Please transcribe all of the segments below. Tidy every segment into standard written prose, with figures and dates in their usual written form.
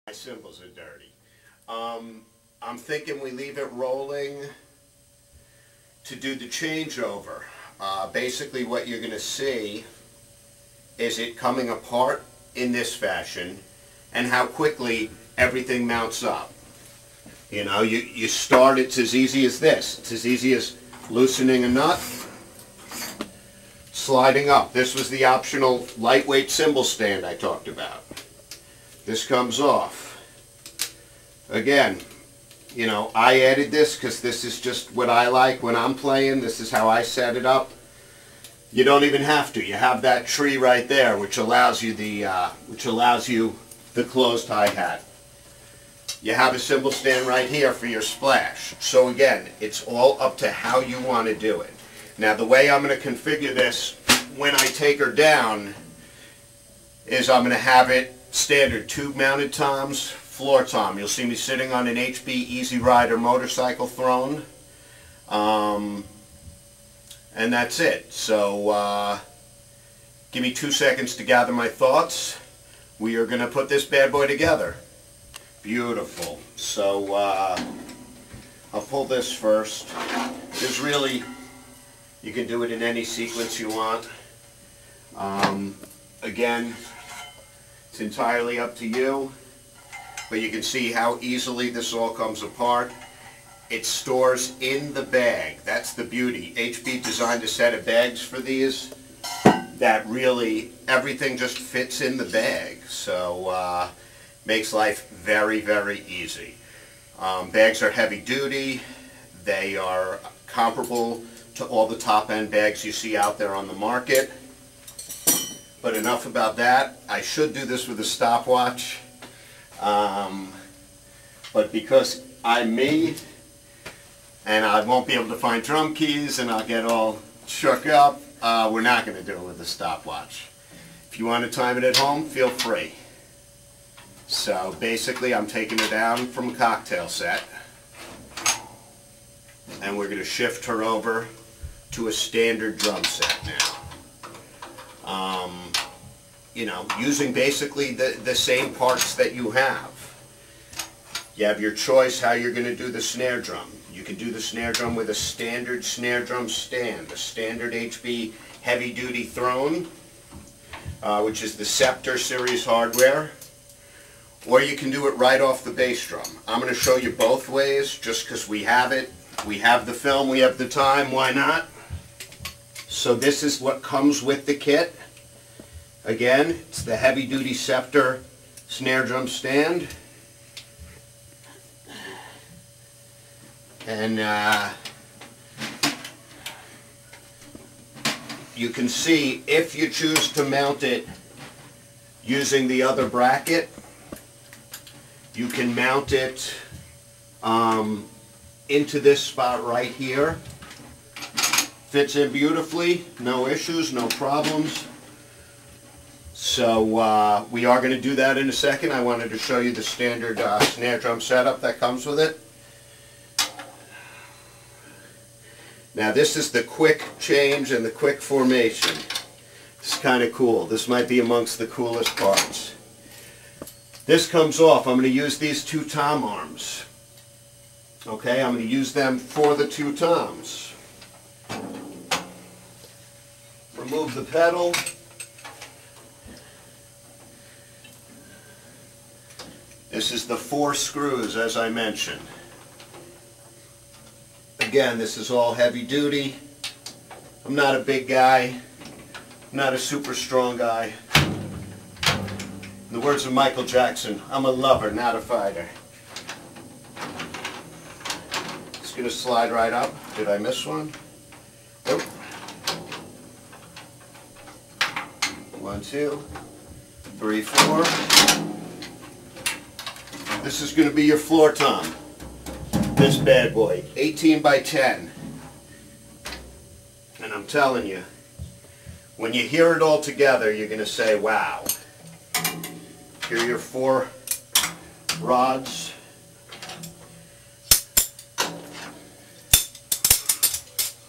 My cymbals are dirty. I'm thinking we leave it rolling to do the changeover. Basically what you're going to see is it coming apart in this fashion and how quickly everything mounts up. You know, you start, it's as easy as this. It's as easy as loosening a nut, sliding up. This was the optional lightweight cymbal stand I talked about. This comes off. Again, you know, I added this because this is just what I like when I'm playing. This is how I set it up. You don't even have to. You have that tree right there, which allows you the closed hi-hat. You have a cymbal stand right here for your splash. So again, it's all up to how you want to do it. Now the way I'm going to configure this when I take her down is I'm going to have it standard tube mounted toms, floor tom. You'll see me sitting on an HB Easy Rider motorcycle throne. And that's it. So give me 2 seconds to gather my thoughts. We are going to put this bad boy together. Beautiful. So I'll pull this first. There's really, you can do it in any sequence you want. Again, it's entirely up to you, but you can see how easily this all comes apart. It stores in the bag. That's the beauty. HB designed a set of bags for these that really, everything just fits in the bag. So makes life very, very easy. Bags are heavy duty. They are comparable to all the top end bags you see out there on the market. But enough about that. I should do this with a stopwatch. But because I'm me, and I won't be able to find drum keys and I'll get all shook up, we're not going to do it with a stopwatch. If you want to time it at home, feel free. So basically I'm taking her down from a cocktail set and we're going to shift her over to a standard drum set now. You know, using basically the same parts that you have. You have your choice how you're going to do the snare drum. You can do the snare drum with a standard snare drum stand, a standard HB heavy duty throne, which is the Scepter series hardware. Or you can do it right off the bass drum. I'm going to show you both ways just because we have it. We have the film, we have the time, why not? So this is what comes with the kit. Again, it's the heavy duty Scepter snare drum stand. And you can see if you choose to mount it using the other bracket, you can mount it into this spot right here. Fits in beautifully, no issues, no problems. So we are going to do that in a second. I wanted to show you the standard snare drum setup that comes with it. Now this is the quick change and the quick formation. It's kind of cool. This might be amongst the coolest parts. This comes off. I'm going to use these two tom arms. Okay, I'm going to use them for the two toms. Remove the pedal. This is the 4 screws, as I mentioned. Again, this is all heavy duty. I'm not a big guy. I'm not a super strong guy. In the words of Michael Jackson, I'm a lover, not a fighter. It's going to slide right up. Did I miss one? Nope. 1, 2, 3, 4. This is going to be your floor tom. This bad boy, 18 by 10. And I'm telling you, when you hear it all together, you're going to say, wow. Here are your 4 rods.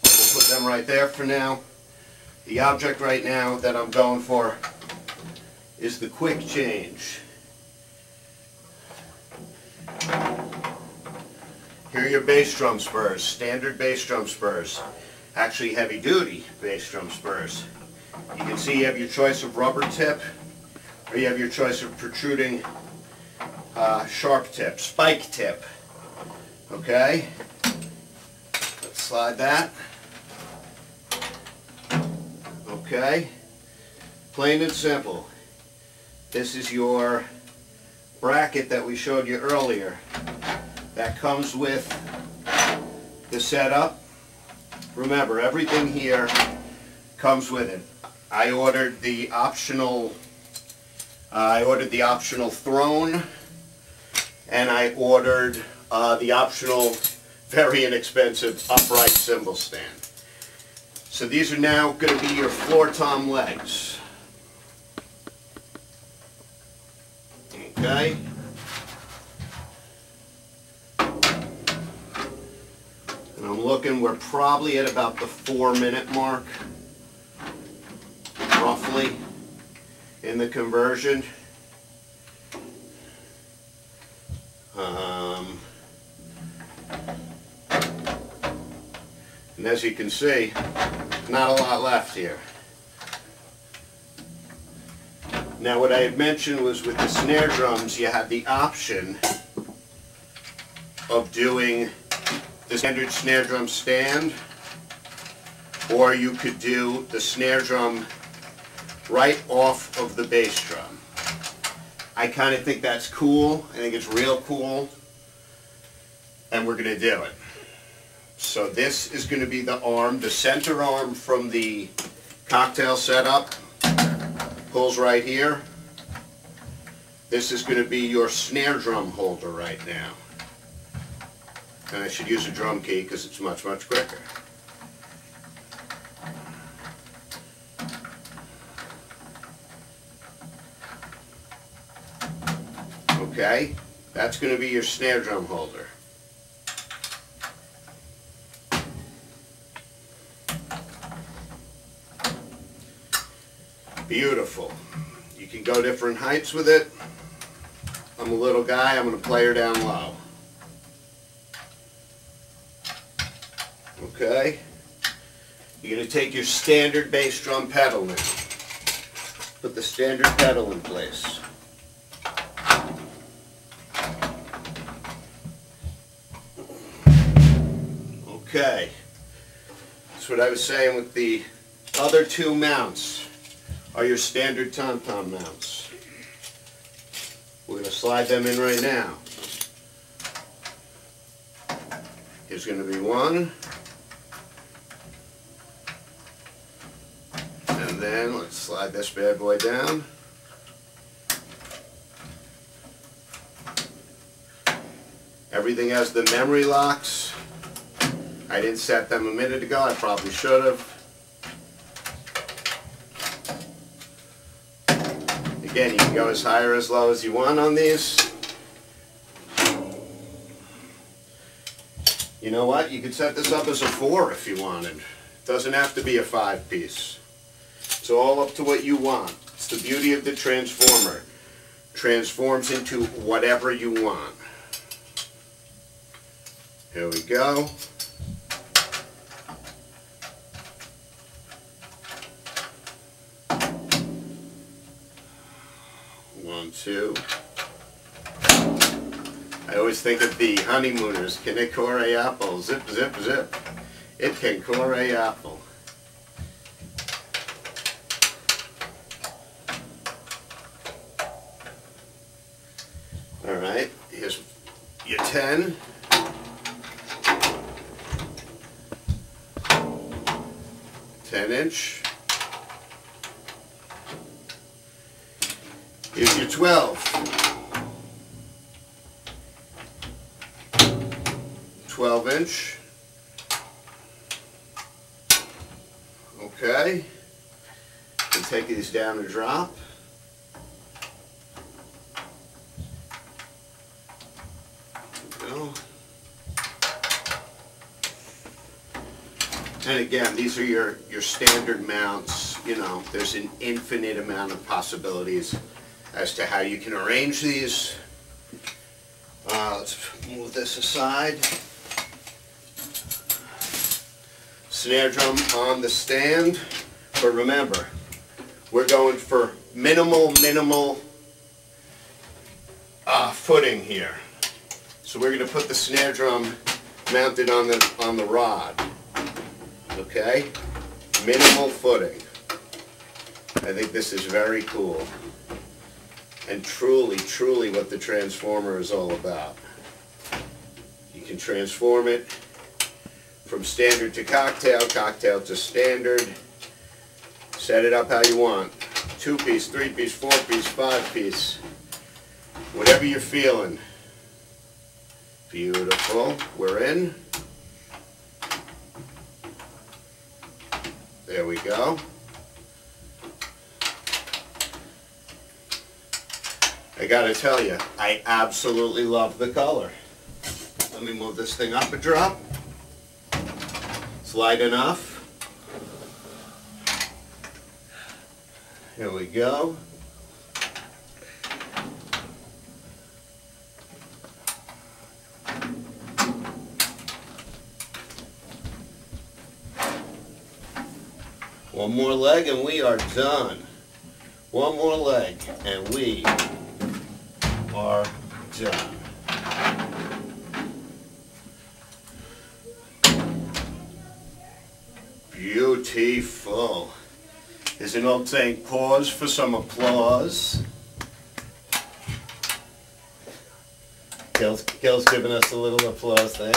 We'll put them right there for now. The object right now that I'm going for is the quick change. Here are your bass drum spurs, standard bass drum spurs. Actually heavy duty bass drum spurs. You can see you have your choice of rubber tip, or you have your choice of protruding sharp tip, spike tip. Okay? Let's slide that. Okay? Plain and simple. This is your bracket that we showed you earlier. That comes with the setup. Remember, everything here comes with it. I ordered the optional throne, and I ordered the optional, very inexpensive upright cymbal stand. So these are now going to be your floor tom legs. Okay. And I'm looking, we're probably at about the 4-minute mark, roughly, in the conversion. And as you can see, not a lot left here. Now what I had mentioned was with the snare drums, you have the option of doing the standard snare drum stand, or you could do the snare drum right off of the bass drum. I kind of think that's cool. I think it's real cool, and we're going to do it. So this is going to be the arm, the center arm from the cocktail setup. Pulls right here. This is going to be your snare drum holder right now. And I should use a drum key because it's much, much quicker. Okay, that's going to be your snare drum holder. Beautiful. You can go different heights with it. I'm a little guy, I'm going to play her down low. Okay. You're going to take your standard bass drum pedal now. Put the standard pedal in place. Okay. That's what I was saying with the other two mounts. Are your standard tom-tom mounts. We're going to slide them in right now. Here's going to be one. And then let's slide this bad boy down. Everything has the memory locks. I didn't set them a minute ago. I probably should have. Again, you can go as high or as low as you want on these. You know what? You could set this up as a 4 if you wanted. It doesn't have to be a 5-piece. It's all up to what you want. It's the beauty of the Transformer. Transforms into whatever you want. Here we go. One, two. I always think of the honeymooners. Can it core a apple? Zip, zip, zip. It can core a apple. Alright, here's your 10. Inch. Here's your 12. 12-inch. Okay. And take these down a drop. There we go. And again, these are your standard mounts. You know, there's an infinite amount of possibilities as to how you can arrange these. Let's move this aside. snare drum on the stand, but remember, we're going for minimal footing here. So we're going to put the snare drum mounted on the rod. Okay? Minimal footing. I think this is very cool. And truly what the Tranzformer is all about. You can transform it from standard to cocktail, cocktail to standard. Set it up how you want. 2-piece, 3-piece, 4-piece, 5-piece. Whatever you're feeling. Beautiful. We're in. There we go. I gotta tell you, I absolutely love the color. Let me move this thing up a drop. It's light enough. Here we go. One more leg and we are done. One more leg and we are done. Beautiful. There's an old saying, pause for some applause. Gil's giving us a little applause there.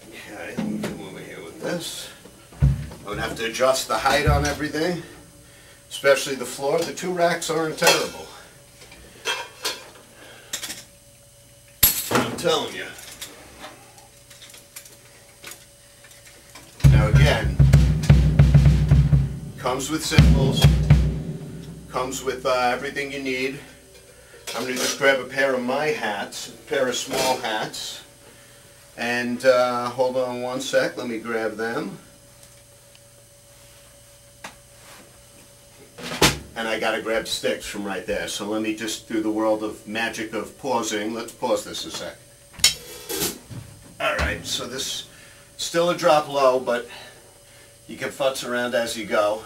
Okay, let me come over here with this. I'm going to have to adjust the height on everything, especially the floor. The 2 racks aren't terrible. I'm telling you. Now again, comes with cymbals, comes with everything you need. I'm going to just grab a pair of my hats, a pair of small hats, and hold on one sec, let me grab them. And I got to grab sticks from right there, so let me just do the world of magic of pausing. Let's pause this a sec. Alright, so this still a drop low, but you can futz around as you go.